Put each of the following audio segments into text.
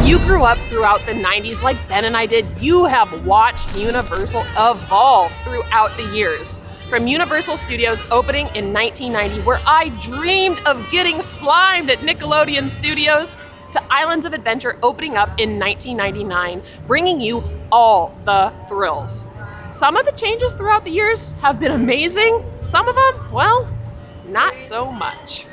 you grew up throughout the 90s like Ben and I did, you have watched Universal evolve throughout the years. From Universal Studios opening in 1990, where I dreamed of getting slimed at Nickelodeon Studios, to Islands of Adventure opening up in 1999, bringing you all the thrills. Some of the changes throughout the years have been amazing. Some of them, well, not so much.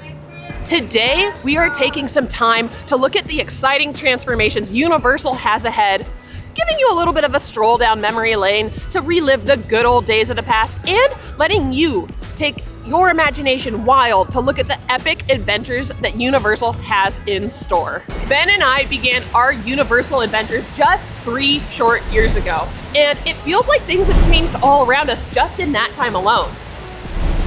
Today, we are taking some time to look at the exciting transformations Universal has ahead, giving you a little bit of a stroll down memory lane to relive the good old days of the past, and letting you take your imagination wild to look at the epic adventures that Universal has in store. Ben and I began our Universal adventures just 3 short years ago, and it feels like things have changed all around us just in that time alone.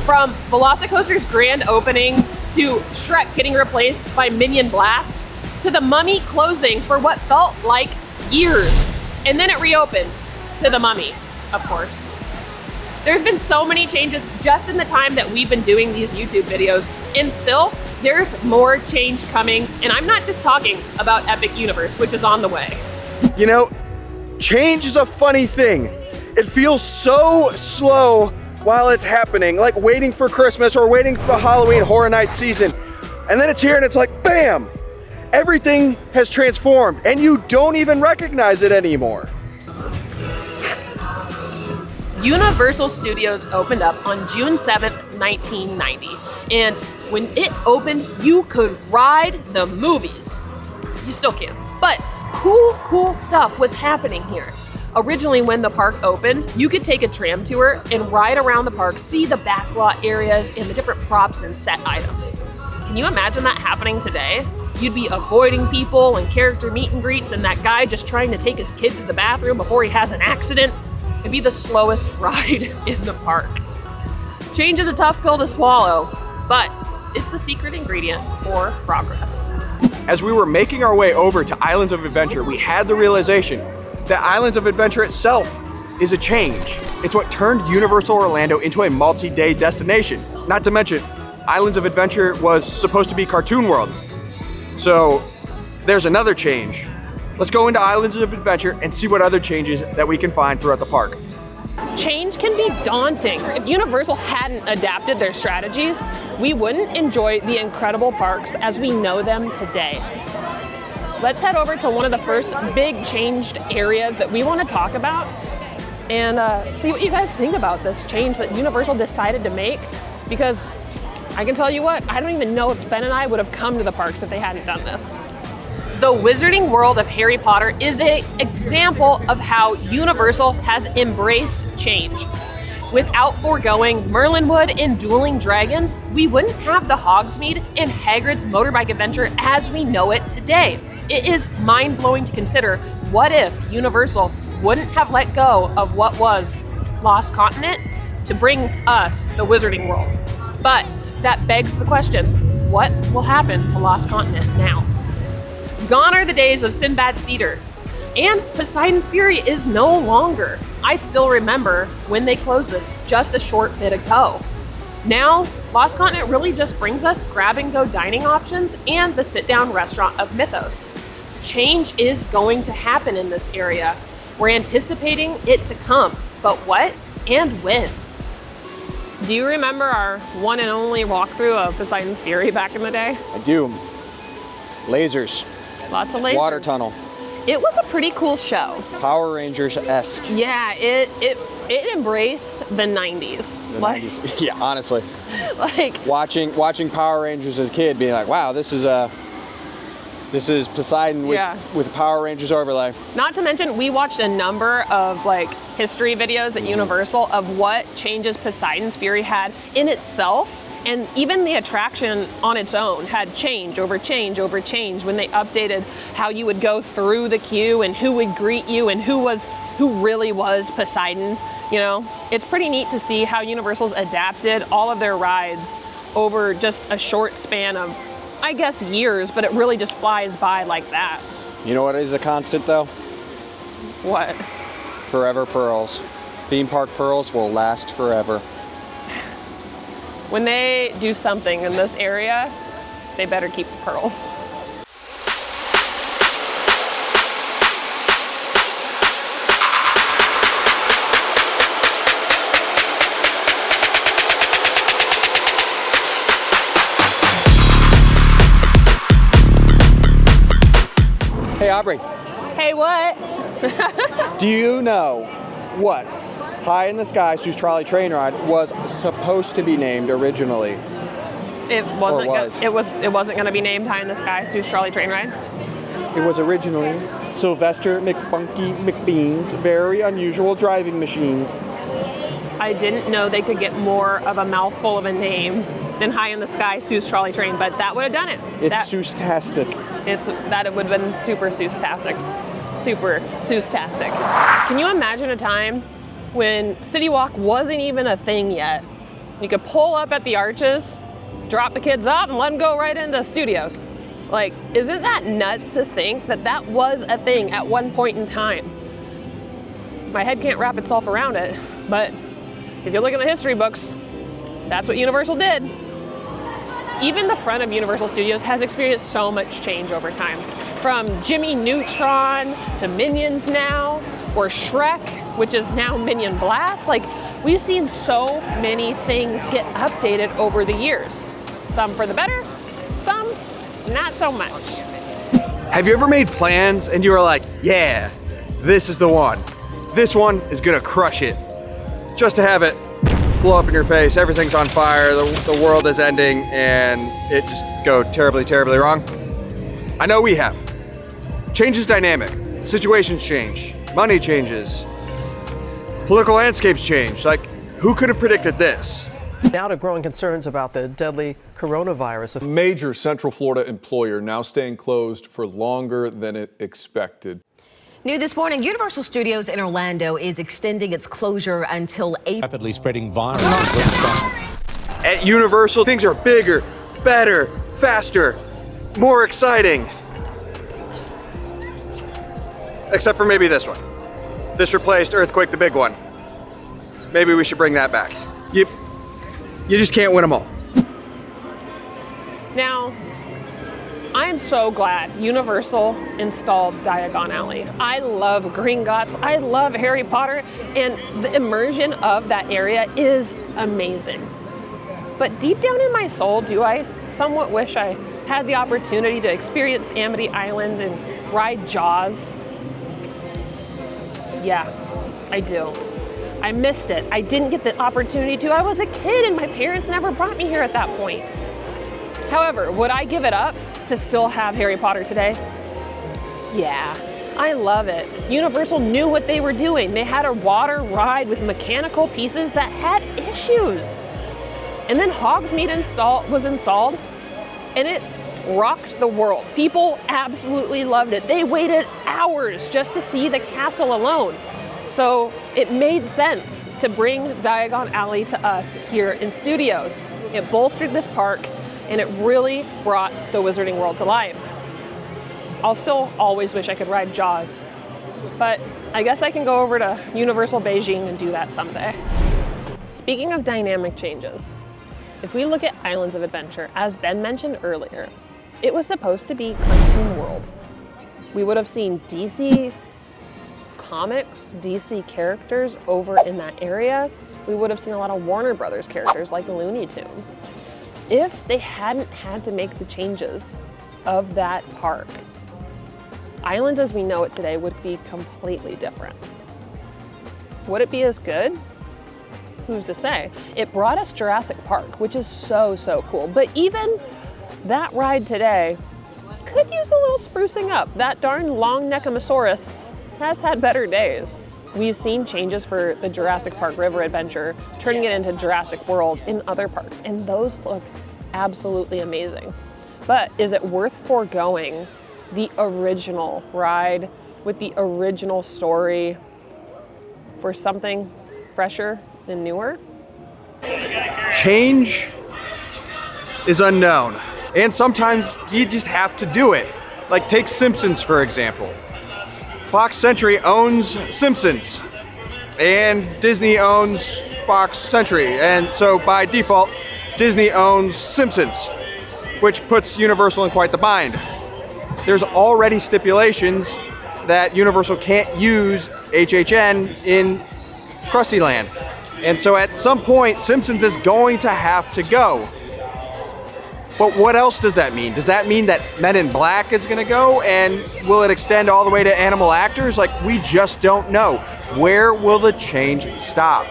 From Velocicoaster's grand opening, to Shrek getting replaced by Minion Blast, to the Mummy closing for what felt like years, and then it reopened to the Mummy, of course. There's been so many changes just in the time that we've been doing these YouTube videos, and still, there's more change coming, and I'm not just talking about Epic Universe, which is on the way. You know, change is a funny thing. It feels so slow while it's happening, like waiting for Christmas or waiting for the Halloween Horror Night season. And then it's here and it's like, bam! Everything has transformed and you don't even recognize it anymore. Universal Studios opened up on June 7th, 1990. And when it opened, you could ride the movies. You still can. But cool stuff was happening here. Originally, when the park opened, you could take a tram tour and ride around the park, see the backlot areas and the different props and set items. Can you imagine that happening today? You'd be avoiding people and character meet and greets and that guy just trying to take his kid to the bathroom before he has an accident. It'd be the slowest ride in the park. Change is a tough pill to swallow, but it's the secret ingredient for progress. As we were making our way over to Islands of Adventure, we had the realization that Islands of Adventure itself is a change. It's what turned Universal Orlando into a multi-day destination. Not to mention, Islands of Adventure was supposed to be Cartoon World. So there's another change. Let's go into Islands of Adventure and see what other changes that we can find throughout the park. Change can be daunting. If Universal hadn't adapted their strategies, we wouldn't enjoy the incredible parks as we know them today. Let's head over to one of the first big changed areas that we want to talk about and see what you guys think about this change that Universal decided to make, because I can tell you what, I don't even know if Ben and I would have come to the parks if they hadn't done this. The Wizarding World of Harry Potter is an example of how Universal has embraced change. Without foregoing Merlinwood and Dueling Dragons, we wouldn't have the Hogsmeade and Hagrid's Motorbike Adventure as we know it today. It is mind-blowing to consider what if Universal wouldn't have let go of what was Lost Continent to bring us the Wizarding World. But that begs the question, what will happen to Lost Continent now? Gone are the days of Sinbad's Theater, and Poseidon's Fury is no longer. I still remember when they closed this just a short bit ago. Now, Lost Continent really just brings us grab-and-go dining options and the sit-down restaurant of Mythos. Change is going to happen in this area. We're anticipating it to come, but what and when? Do you remember our one and only walkthrough of Poseidon's Fury back in the day? I do. Lasers. Lots of lasers. Water tunnel. It was a pretty cool show. Power Rangers-esque. Yeah, it embraced the 90s. The 90s. Yeah, honestly. Like watching Power Rangers as a kid, being like, wow, this is Poseidon with Power Rangers overlay. Not to mention, we watched a number of like history videos at Universal of what changes Poseidon's Fury had in itself. And even the attraction on its own had change over change over change when they updated how you would go through the queue and who would greet you and who really was Poseidon. You know, it's pretty neat to see how Universal's adapted all of their rides over just a short span of, I guess, years, but it really just flies by like that. You know what is a constant though? What? Forever pearls. Theme park pearls will last forever. When they do something in this area, they better keep the pearls. Hey, Aubrey, Hey, what? do you know what High in the Sky Sue's Trolley Train Ride was supposed to be named originally? It wasn't. was. It wasn't going to be named High in the Sky Sue's Trolley Train Ride. It was originally Sylvester McBunky McBean's Very Unusual Driving Machines. I didn't know they could get more of a mouthful of a name than High in the Sky Sue's Trolley Train, but that would have done it. It's Seuss-tastic. It would have been super Seuss-tastic. Super Seuss-tastic. Can you imagine a time when City Walk wasn't even a thing yet? You could pull up at the arches, drop the kids off, and let them go right into studios. Like, isn't that nuts to think that that was a thing at one point in time? My head can't wrap itself around it, but if you look in the history books, that's what Universal did. Even the front of Universal Studios has experienced so much change over time. From Jimmy Neutron to Minions now, or Shrek, which is now Minion Blast. Like, we've seen so many things get updated over the years. Some for the better, some not so much. Have you ever made plans and you were like, yeah, this is the one. This one is gonna crush it. Just to have it blow up in your face, everything's on fire, the world is ending, and it just go terribly, terribly wrong? I know we have. Change is dynamic. Situations change. Money changes. Political landscapes change. Like, who could have predicted this? Now to growing concerns about the deadly coronavirus. A major Central Florida employer now staying closed for longer than it expected. New this morning, Universal Studios in Orlando is extending its closure until April. Rapidly spreading virus. At Universal, things are bigger, better, faster, more exciting. Except for maybe this one. This replaced Earthquake the Big One. Maybe we should bring that back. You just can't win them all. Now, I am so glad Universal installed Diagon Alley. I love Gringotts, I love Harry Potter, and the immersion of that area is amazing. But deep down in my soul, do I somewhat wish I had the opportunity to experience Amity Island and ride Jaws? Yeah, I do. I missed it. I didn't get the opportunity to. I was a kid and my parents never brought me here at that point. However, would I give it up to still have Harry Potter today? Yeah, I love it. Universal knew what they were doing. They had a water ride with mechanical pieces that had issues. And then Hogsmeade was installed, and it rocked the world. People absolutely loved it. They waited hours just to see the castle alone. So it made sense to bring Diagon Alley to us here in studios. It bolstered this park, and it really brought the Wizarding World to life. I'll still always wish I could ride Jaws, but I guess I can go over to Universal Beijing and do that someday. Speaking of dynamic changes, if we look at Islands of Adventure, as Ben mentioned earlier, it was supposed to be Cartoon World. We would have seen DC comics, DC characters over in that area. We would have seen a lot of Warner Brothers characters like Looney Tunes. If they hadn't had to make the changes of that park, Islands as we know it today would be completely different. Would it be as good? Who's to say? It brought us Jurassic Park, which is so, so cool. But even that ride today could use a little sprucing up. That darn long Neckomosaurus has had better days. We've seen changes for the Jurassic Park River Adventure, turning it into Jurassic World in other parks, and those look absolutely amazing. But is it worth foregoing the original ride with the original story for something fresher and newer? Change is unknown, and sometimes you just have to do it. Like, take Simpsons, for example. Fox Century owns Simpsons, and Disney owns Fox Century, and so by default, Disney owns Simpsons, which puts Universal in quite the bind. There's already stipulations that Universal can't use HHN in Krusty Land, and so at some point, Simpsons is going to have to go. But what else does that mean? Does that mean that Men in Black is gonna go, and will it extend all the way to animal actors? Like, we just don't know. Where will the change stop?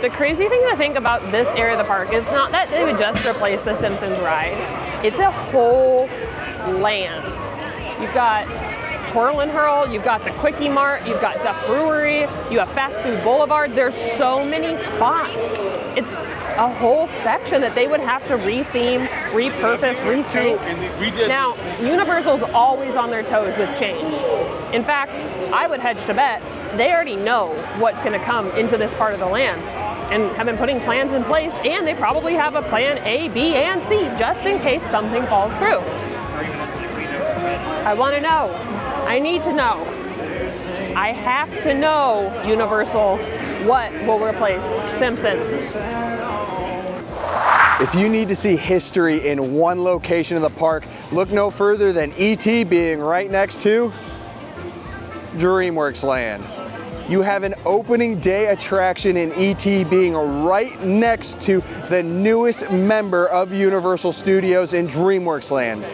The crazy thing to think about this area of the park is not that they would just replace the Simpsons ride. It's a whole land. You've got Twirl and Hurl, you've got the Quickie Mart, you've got Duck Brewery, you have Fast Food Boulevard. There's so many spots. It's a whole section that they would have to retheme, repurpose, rethink. Now, Universal's always on their toes with change. In fact, I would hedge to bet they already know what's going to come into this part of the land and have been putting plans in place, and they probably have a plan A, B, and C just in case something falls through. I want to know. I need to know. I have to know, Universal, what will replace Simpsons. If you need to see history in one location of the park, look no further than E.T. being right next to DreamWorks Land. You have an opening day attraction in E.T. being right next to the newest member of Universal Studios in DreamWorks Land.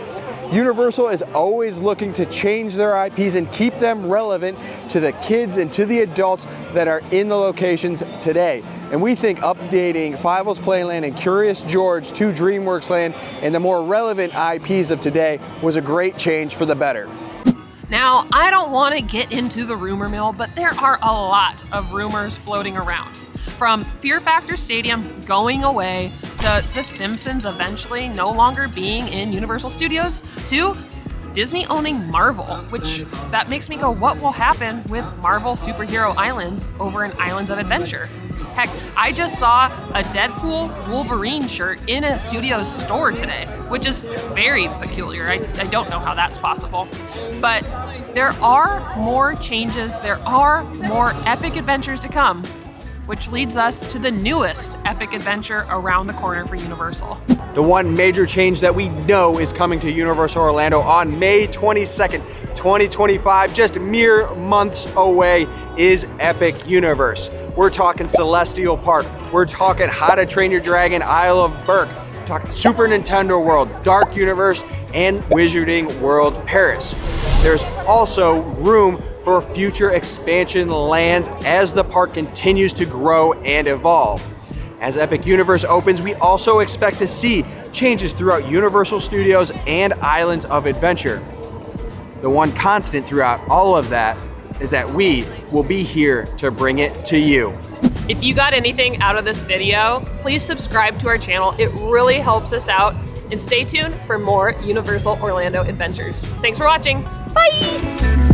Universal is always looking to change their IPs and keep them relevant to the kids and to the adults that are in the locations today. And we think updating Fievel's Playland and Curious George to DreamWorks Land and the more relevant IPs of today was a great change for the better. Now, I don't want to get into the rumor mill, but there are a lot of rumors floating around. From Fear Factor Stadium going away, to The Simpsons eventually no longer being in Universal Studios, to Disney owning Marvel, which that makes me go, what will happen with Marvel Superhero Island over in Islands of Adventure? Heck, I just saw a Deadpool Wolverine shirt in a Studios store today, which is very peculiar. I don't know how that's possible. But there are more changes, there are more epic adventures to come, which leads us to the newest epic adventure around the corner for Universal. The one major change that we know is coming to Universal Orlando on May 22nd, 2025, just mere months away, is Epic Universe. We're talking Celestial Park, we're talking How to Train Your Dragon Isle of Berk, we're talking Super Nintendo World, Dark Universe, and Wizarding World Paris. There's also room for future expansion lands as the park continues to grow and evolve. As Epic Universe opens, we also expect to see changes throughout Universal Studios and Islands of Adventure. The one constant throughout all of that is that we will be here to bring it to you. If you got anything out of this video, please subscribe to our channel. It really helps us out. And stay tuned for more Universal Orlando adventures. Thanks for watching. Bye!